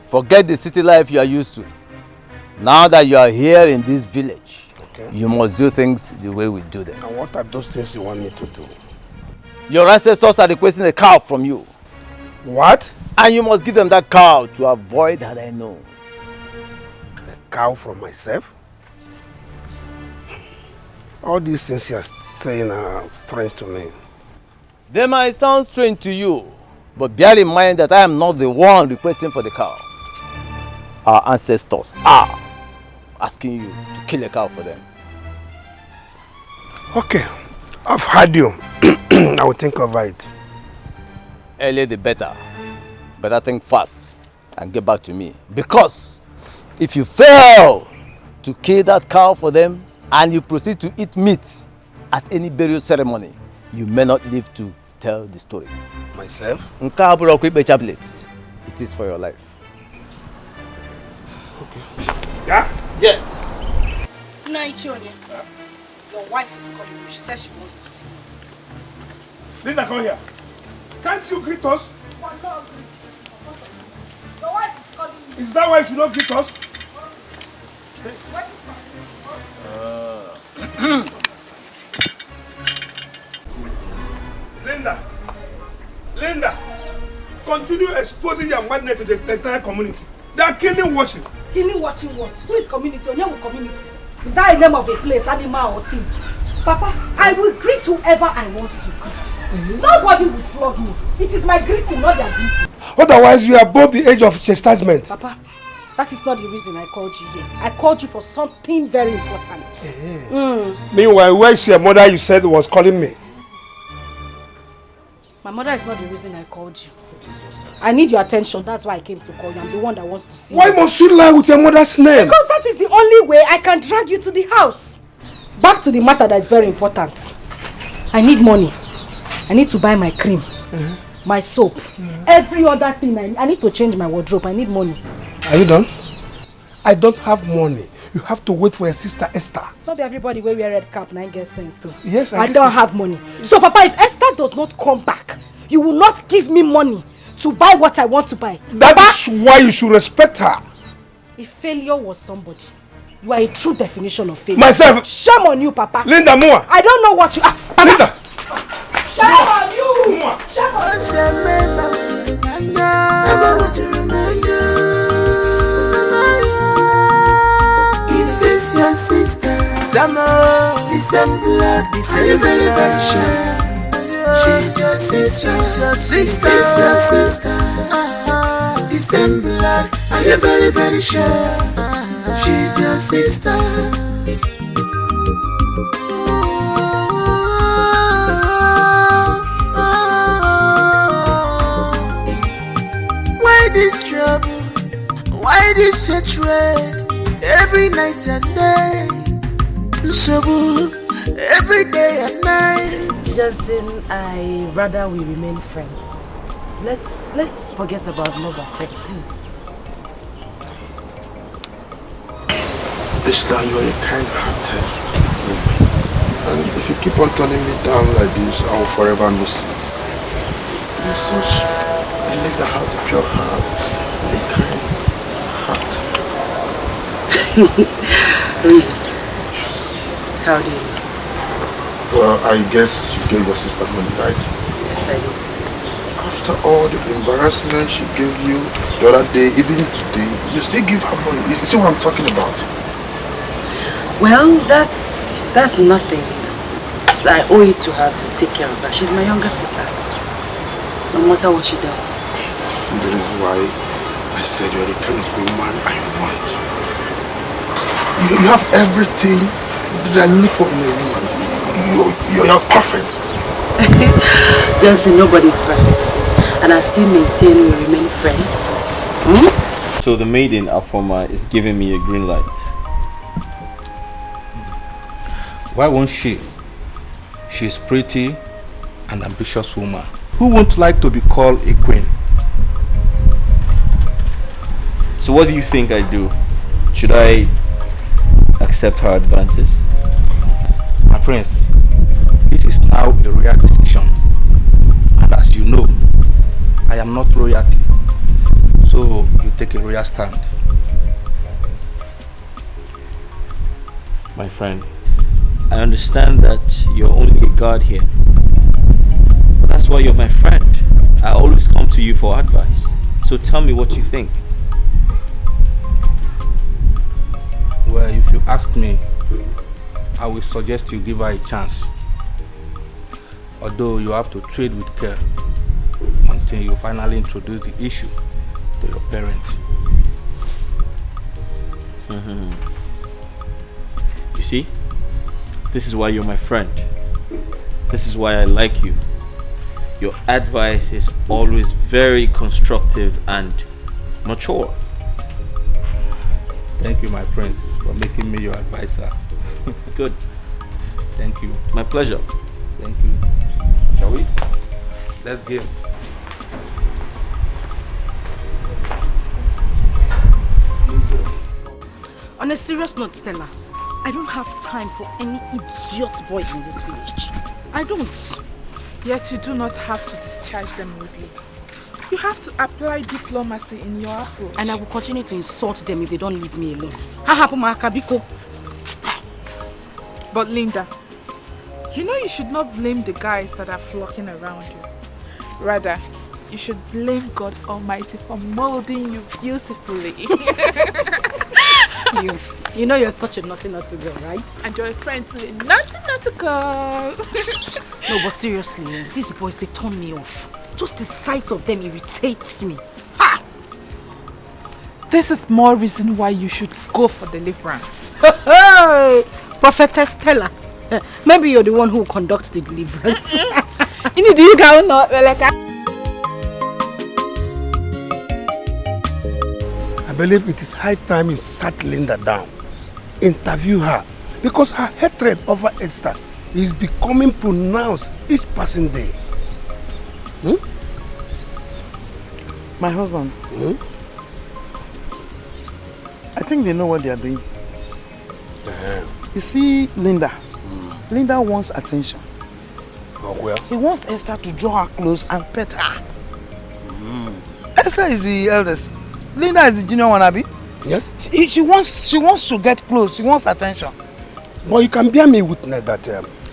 forget the city life you are used to. Now that you are here in this village, you must do things the way we do them.
And what are those things you want me to do?
Your ancestors are requesting a cow from you.
What?
And you must give them that cow to avoid had I known.
A cow from myself? All these things you are saying are strange to me.
They might sound strange to you, but bear in mind that I am not the one requesting for the cow. Our ancestors are asking you to kill a cow for them.
Okay, I've heard you. I will think over it.
Earlier the better. Better think fast and get back to me. Because if you fail to kill that cow for them and you proceed to eat meat at any burial ceremony, you may not live to tell the story.
Myself?
It is for your life.
Okay. Yeah?
Yes.
Nigerian. Your wife is calling you. She says she wants to see you.
Linda, come here. Can't you greet us?
Your wife is calling you.
Is that why you should not greet us? Linda, continue exposing your madness to the entire community. They are killing watching.
Killing watching what? Who is community? Onyewu community? Is that a name of a place, animal or thing? Papa, I will greet whoever I want to greet. Nobody will flog me. It is my greeting, not their greeting.
Otherwise, you are above the age of chastisement.
Papa, that is not the reason I called you here. I called you for something very important.
Meanwhile, where's your mother you said was calling me?
My mother is not the reason I called you. I need your attention. That's why I came to call you. I'm the one that wants to see you.
Why must you lie with your mother's name?
Because that is the only way I can drag you to the house. Back to the matter that is very important. I need money. I need to buy my cream, my soap, every other thing. I need to change my wardrobe. I need money.
Are you done? I don't have money. You have to wait for your sister Esther.
Not everybody wear red cap and I get sense. So
yes,
I don't have money. So Papa, if Esther does not come back, you will not give me money to buy what I want to buy.
That is why you should respect her.
If failure was somebody, you are a true definition of failure.
Myself.
Shame on you, Papa.
Linda Moa.
I don't know what you are.
Linda.
Shame on you.
Moa.
Shame on
Is this your sister? Samo, the same blood, the same very, very sure. She's your sister, she's your sister, is your sister. The same blood, are you very, very sure? She's your sister. Why this trouble? Why this hatred? Every night and day, so every day and night.
Justin, I rather we remain friends. Let's forget about love affair, please.
Esther, you are a kind-hearted woman, and if you keep on turning me down like this, I will forever miss you. You're such a lady that has a pure heart, a kind heart.
Really? How do you know?
Well, I guess you gave your sister money, right?
Yes, I did.
After all the embarrassment she gave you the other day, even today, you still give her money. You see what I'm talking about?
Well, that's nothing. I owe it to her to take care of her. She's my younger sister. No matter what she does.
See, that is why I said you're the kind of woman I want. You have everything that I look for in a woman. You're perfect.
Johnson, nobody's perfect. And I still maintain we remain friends.
So the maiden, Afoma, is giving me a green light.
Why won't she? She's pretty and ambitious woman who won't like to be called a queen.
So what do you think I do? Should I accept her advances?
My prince, this is now a royal decision. And as you know, I am not royalty. So you take a royal stand.
My friend, I understand that you're only a guard here. But that's why you're my friend. I always come to you for advice. So tell me what you think.
Well, if you ask me, I will suggest you give her a chance. Although you have to tread with care until you finally introduce the issue to your parents.
You see, this is why you're my friend. This is why I like you. Your advice is always very constructive and mature.
Thank you, my prince, for making me your advisor.
Good.
Thank you.
My pleasure.
Thank you. Shall we? Let's game.
On a serious note, Stella, I don't have time for any idiot boy in this village. I don't.
Yet you do not have to discharge them rudely. You have to apply diplomacy in your approach.
And I will continue to insult them if they don't leave me alone.
But Linda, you know you should not blame the guys that are flocking around you. Rather, you should blame God Almighty for molding you beautifully.
You know you're such a naughty girl, right?
And you're a friend to a naughty girl.
No, but seriously, these boys, they turn me off. Just the sight of them irritates me. Ha!
This is more reason why you should go for deliverance.
Hey, Prophetess Stella. Maybe you're the one who conducts the deliverance.
I believe it is high time you sat Linda down. Interview her. Because her hatred over Esther is becoming pronounced each passing day.
My husband. I think they know what they are doing. You see, Linda. Linda wants attention.
Oh, well.
He wants Esther to draw her close and pet her. Esther is the eldest. Linda is the junior one, Abi.
Yes.
She wants to get close. She wants attention.
But you can bear me witness that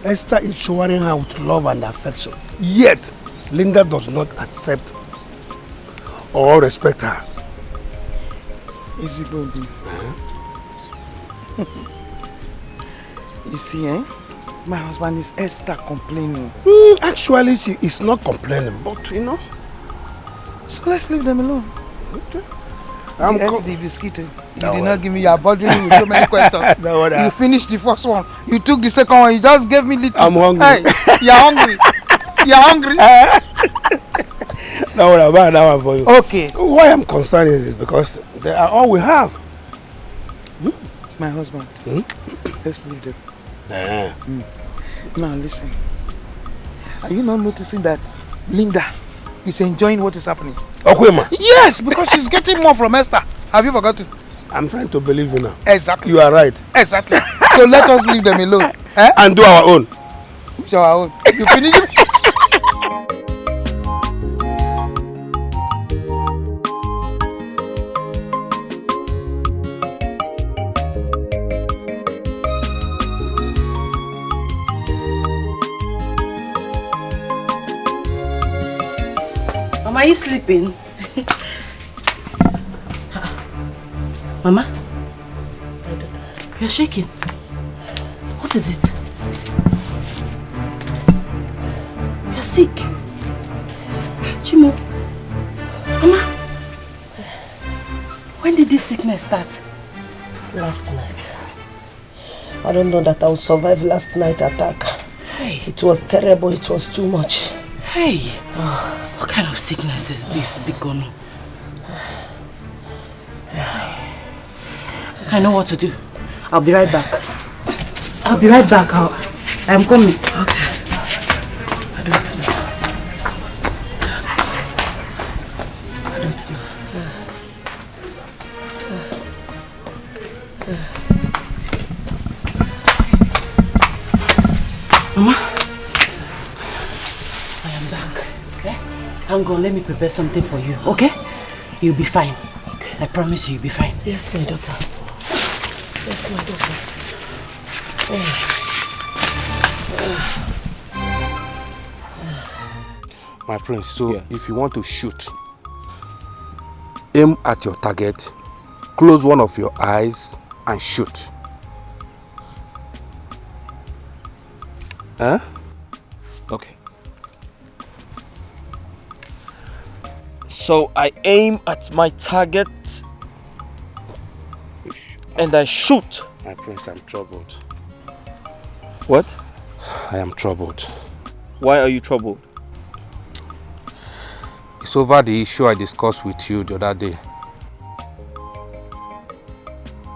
Esther is showering her with love and affection. Yet, Linda does not accept or respect her.
Easy, baby. You see, my husband is Esther complaining.
Actually, she is not complaining, but you know.
So let's leave them alone.
Okay.
You ate the biscuit. You did not give me your bothering me with so many questions. You finished the first one. You took the second one. You just gave me little.
I'm hungry.
Hey, you're hungry. You're hungry.
Now what about that one for you?
Okay.
Why I'm concerned is because they are all we have.
My husband. Let's leave them. Now listen. Are you not noticing that Linda is enjoying what is happening?
Okwema.
Yes, because she's getting more from Esther. Have you forgotten?
I'm trying to believe you now.
Exactly.
You are right.
Exactly. So let us leave them alone.
And do our own.
So our own. You finish it?
Mama, are you sleeping? Mama? You're shaking. What is it? You're sick. Chimo. Mama? When did this sickness start?
Last night. I don't know that I will survive last night's attack.
Hey.
It was terrible. It was too much.
Hey. What kind of sickness is this, Bikono? I know what to do. I'll be right back. I'm coming.
Okay. I don't know.
Mama, I am back. Okay? Hang on, let me prepare something for you, okay? You'll be fine. Okay. I promise you'll be fine.
Yes, my daughter. Yes, my daughter.
My prince, so if you want to shoot, aim at your target, close one of your eyes and shoot. Huh?
Okay. So I aim at my target and I shoot.
My prince, I'm troubled.
What?
I am troubled.
Why are you troubled?
It's over the issue I discussed with you the other day.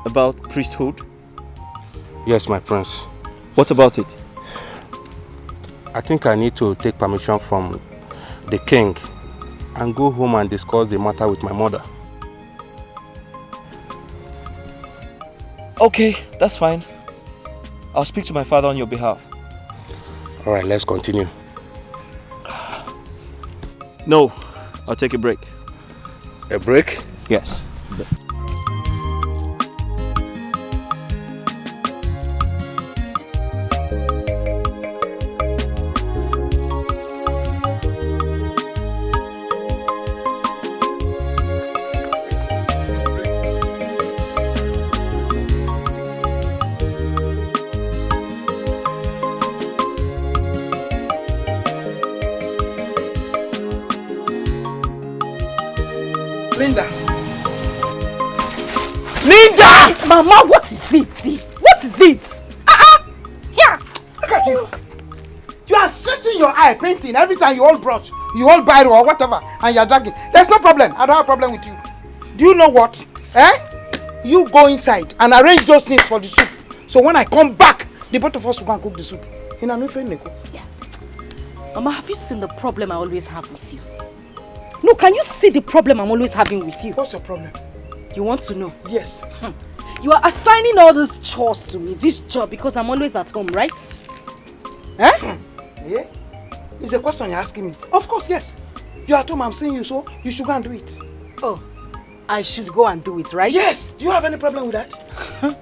About priesthood?
Yes, my prince.
What about it?
I think I need to take permission from the king and go home and discuss the matter with my mother.
Okay, that's fine. I'll speak to my father on your behalf.
Alright, let's continue.
No, I'll take a break.
A break?
Yes.
Mama, what is it? What is it?
Here! Look at you! You are stretching your eye, painting. Every time you hold brush, you hold biro or whatever, and you are dragging. There's no problem. I don't have a problem with you. Do you know what? You go inside and arrange those things for the soup. So when I come back, the both of us will go and cook the soup.
Yeah. Mama, have you seen the problem I always have with you? No, can you see the problem I'm always having with you?
What's your problem?
You want to know?
Yes.
You are assigning all these chores to me, this job, because I'm always at home, right?
Yeah? It's a question you're asking me. Of course, yes. You're at home, I'm seeing you, so you should go and do it.
Oh, I should go and do it, right?
Yes. Do you have any problem with that?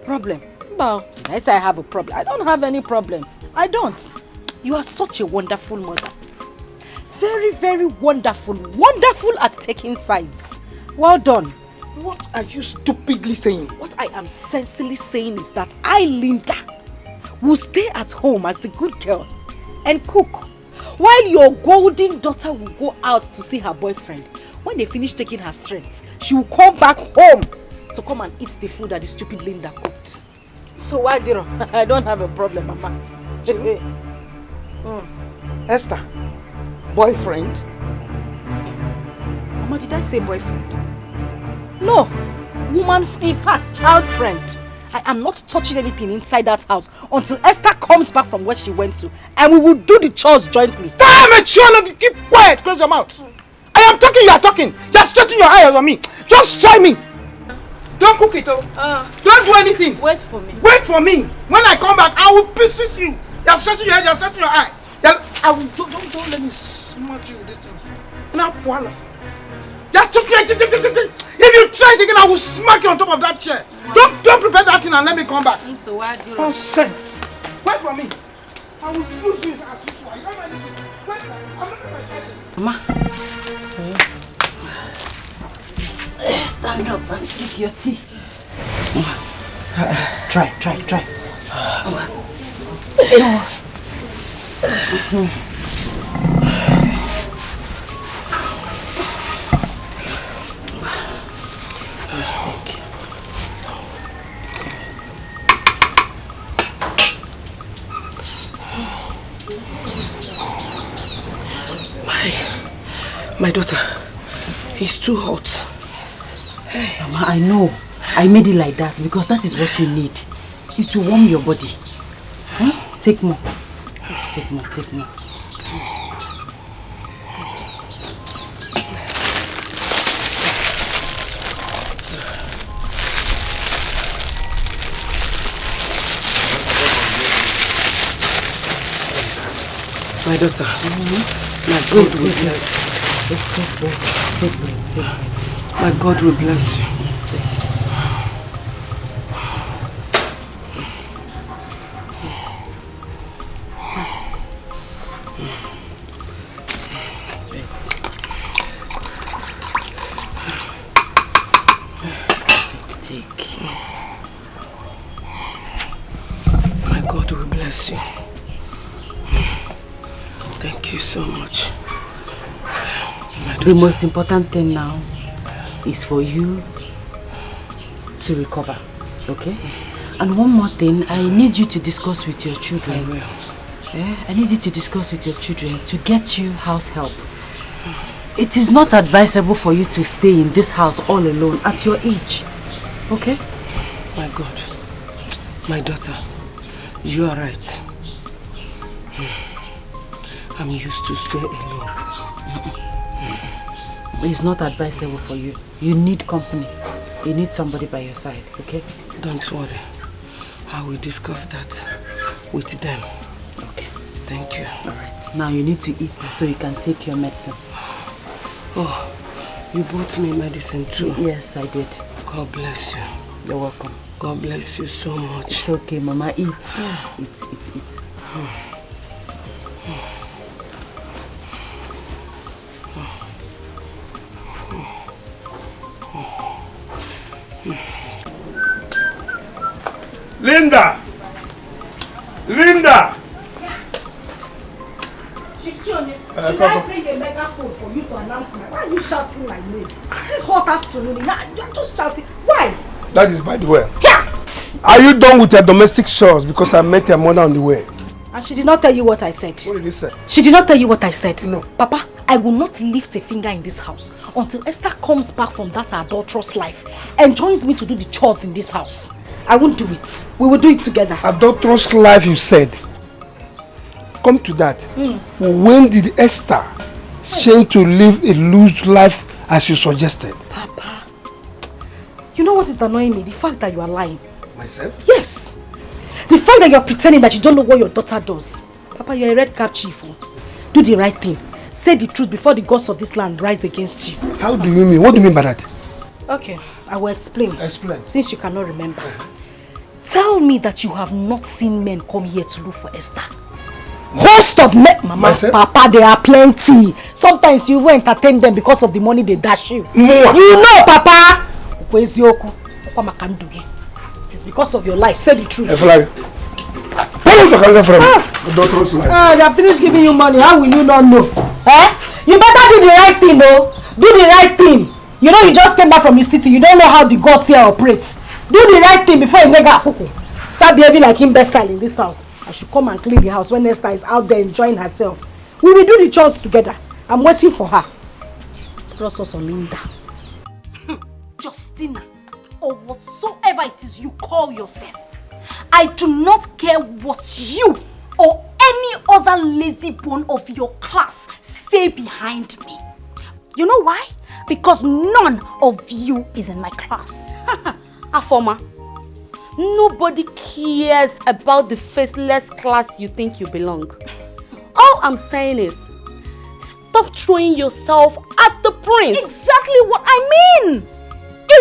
Problem? Well, I say I have a problem. I don't have any problem. I don't. You are such a wonderful mother. Very, very wonderful. Wonderful at taking sides. Well done.
What are you stupidly saying?
What I am sensibly saying is that I, Linda, will stay at home as the good girl and cook, while your golden daughter will go out to see her boyfriend. When they finish taking her strength, she will come back home to come and eat the food that the stupid Linda cooked. So why, Diro? I don't have a problem, Mama.
Esther, boyfriend?
Mama, did I say boyfriend? No, woman, in fact, child friend. I am not touching anything inside that house until Esther comes back from where she went to, and we will do the chores jointly.
Damn it, Shona, keep quiet, close your mouth. I am talking, you are talking. You are stretching your eyes on me. Just try me. Don't cook it, don't do anything.
Wait for me.
Wait for me. When I come back, I will persist you. You are stretching your head, you are stretching your eye. I will, don't let me smash you with this thing. Now, voila. If you try it again, I will smack you on top of that chair. Don't prepare that thing and let me come back.
So why do you?
Nonsense. Wait for me. I will use you as usual. You don't know anything. Wait, I'm not going to
Mama. Stand up and take your tea. Try.
My daughter, it's too hot.
Yes. Mama, I know. I made it like that because that is what you need. It will warm your body. Take more. Take more.
My daughter. My God will bless you.
Let's take break. Take break.
My God will bless you. My God will bless you. Thank you so much.
The most important thing now is for you to recover, okay? And one more thing, I need you to discuss with your children.
I will.
Yeah? I need you to discuss with your children to get you house help. It is not advisable for you to stay in this house all alone at your age, okay?
My God, my daughter, you are right. I'm used to stay alone.
It's not advisable for you. You need company. You need somebody by your side, okay?
Don't worry. I will discuss that with them.
Okay.
Thank you.
Alright. Now you need to eat so you can take your medicine.
Oh, you bought me medicine too?
Yes, I did.
God bless you.
You're welcome.
God bless you so much.
It's okay, Mama. Eat. Eat.
Linda! Linda!
Should I bring a megaphone for you to announce me? Why are you shouting my name? This hot afternoon, you're just shouting. Why?
That is by the way. Yeah. Are you done with your domestic chores? Because I met your mother on the way.
And she did not tell you what I said.
What did you say?
She did not tell you what I said.
No.
Papa, I will not lift a finger in this house until Esther comes back from that adulterous life and joins me to do the chores in this house. I won't do it. We will do it together.
Adulterous life, you said. Come to that. When did Esther change to live a loose life as you suggested?
Papa, you know what is annoying me? The fact that you are lying.
Myself?
Yes. The fact that you're pretending that you don't know what your daughter does. Papa, you're a red cap chief. Do the right thing. Say the truth before the gods of this land rise against you.
How do you mean? What do you mean by that?
Okay, I will explain.
Explain.
Since you cannot remember. Tell me that you have not seen men come here to look for Esther. Host of men, Mama, myself? Papa, there are plenty. Sometimes you even entertain them because of the money they dash you.
More.
You know, Papa. It is because of your life. Say the truth.
Where is the camera from? Adulterous life.
They have finished giving you money. How will you not know? You better do the right thing, though. Do the right thing. You know you just came back from your city. You don't know how the gods here operates. Do the right thing before you nega kuku. Start behaving like imbecile in this house. I should come and clean the house when Esther is out there enjoying herself. We will do the chores together. I'm waiting for her. Process on Linda.
Justina, or whatsoever it is you call yourself, I do not care what you or any other lazy bone of your class say behind me. You know why? Because none of you is in my class.
Afoma, nobody cares about the faceless class you think you belong. All I'm saying is, stop throwing yourself at the prince.
Exactly what I mean.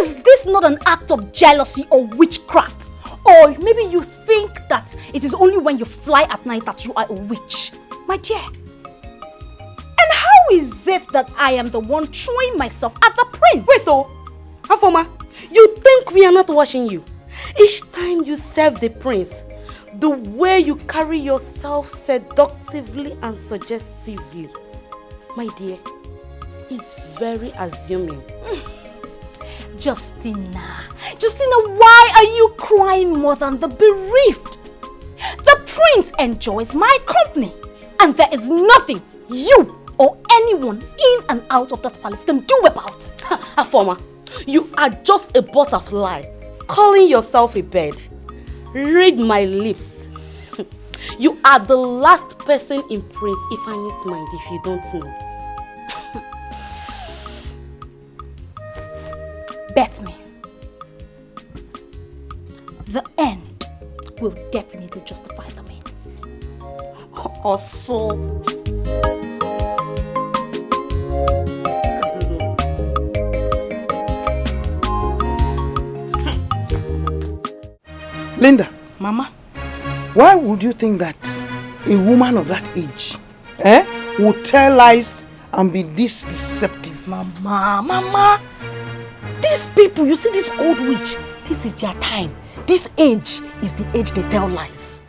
Is this not an act of jealousy or witchcraft? Or maybe you think that it is only when you fly at night that you are a witch. My dear. And how is it that I am the one throwing myself at the prince?
Wait, so, Afoma, you think we are not watching you? Each time you serve the prince, the way you carry yourself seductively and suggestively, my dear, is very assuming.
Justina, why are you crying more than the bereaved? The prince enjoys my company, and there is nothing you or anyone in and out of that palace can do about it.
Afoma, you are just a butterfly, calling yourself a bird. Read my lips. You are the last person in Prince Ifani's mind if you don't know.
Bet me. The end will definitely justify the means. Also.
Linda.
Mama.
Why would you think that a woman of that age would tell lies and be this deceptive?
Mama. These people, you see this old witch, this is their time. This age is the age they tell lies.